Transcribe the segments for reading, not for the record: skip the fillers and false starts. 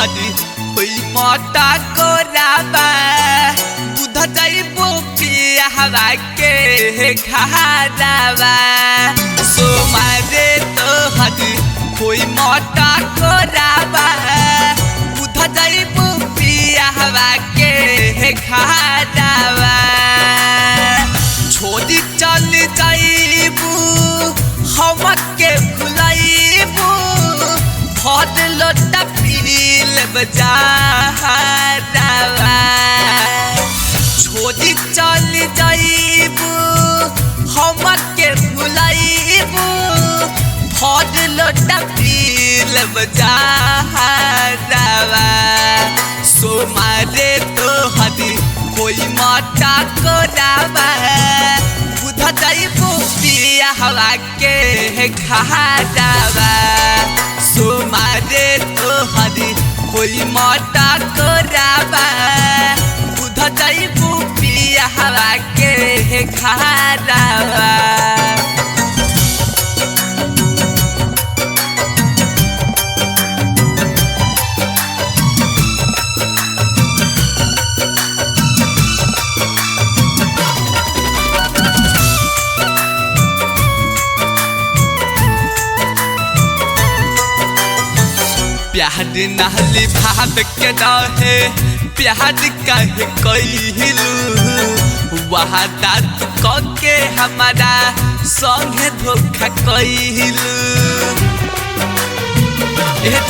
हरी होई मोटा कोराबा बुध जाइबो पिया हवा के घाराबा सोमारे तो हरी होई मोटा कोराबा बुध जाइबो पिया हवा के घाराबा छोड़ी चल जाइबू हमके भुलाइबू भद लोटा पील बजारावा छोड़ी चल जाइबू हमके भुलाइबू भद लोटा पील बजारावा सोमारे तो हरी कोई माता कोराबा बुध जाइबू पिया हवा के घाराबा सोमारे तो हरी कोई माता कोराबा बुध जाइबू पिया हवा के घाराबा प्यार नहली भाव के रहे प्यार कहे कहिलू वहादा तू के हमारा संगे धोखा कहिलू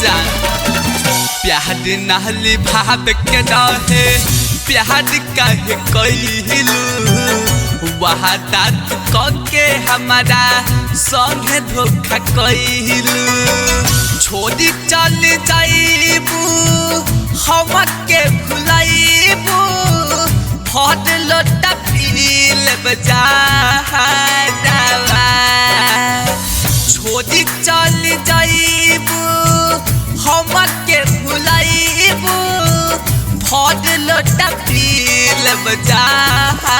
जान प्यार नहली भाव के रहे प्यार कहे कहिलू वहादा तू के हमारा संगे धोखा कहिलू छोड़ी चल जाइबू हमके भुलाइबू भद लोटा पील बजारावा छोड़ी चल जाइबू हमके भुलाइबू भद लोटा पील बजारावा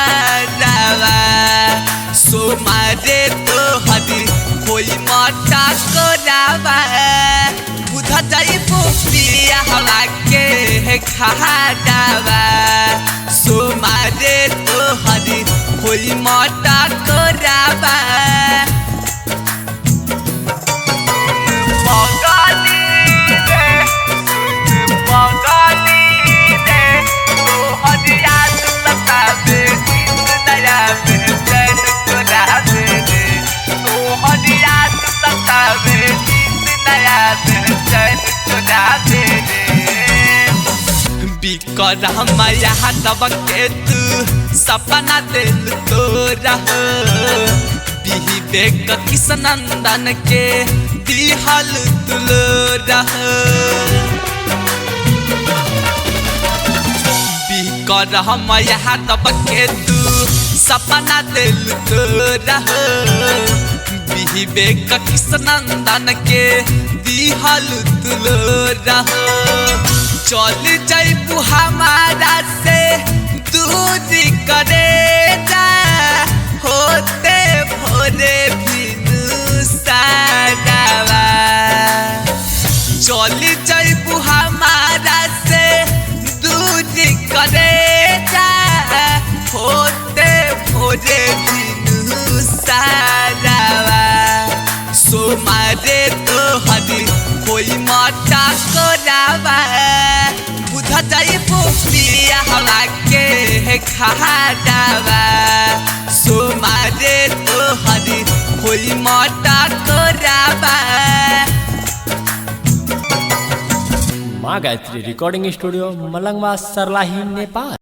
सोमारे तो हरी कोई माता कोराबा बुध जाइबू पिया हवा के घाराबा सोमारे तो हरी कोई माता कोराबा बिकर माया तब के तू सपना दिल तोरा बिही बेक किसनंदन के दिहल तुलोरा बिकर माया तब के तू सपना दिल तोरा बिही बेक किसनंदन के दिहल तुलोरा चल जाइबू हमारा से दूरी करे जा होते भोरे बिनु सारावा चल जाइबू हमारा से दूरी करे जा होते भोरे बिनु सारावा सोमारे तो हरी कोई माता कोराबा बुध जाइबू पिया हवा के घाराबा सोमारे तो हरी कोई माता कोराबा। माँ गायत्री रिकॉर्डिंग स्टूडियो मलंगवा सरलाही नेपाल।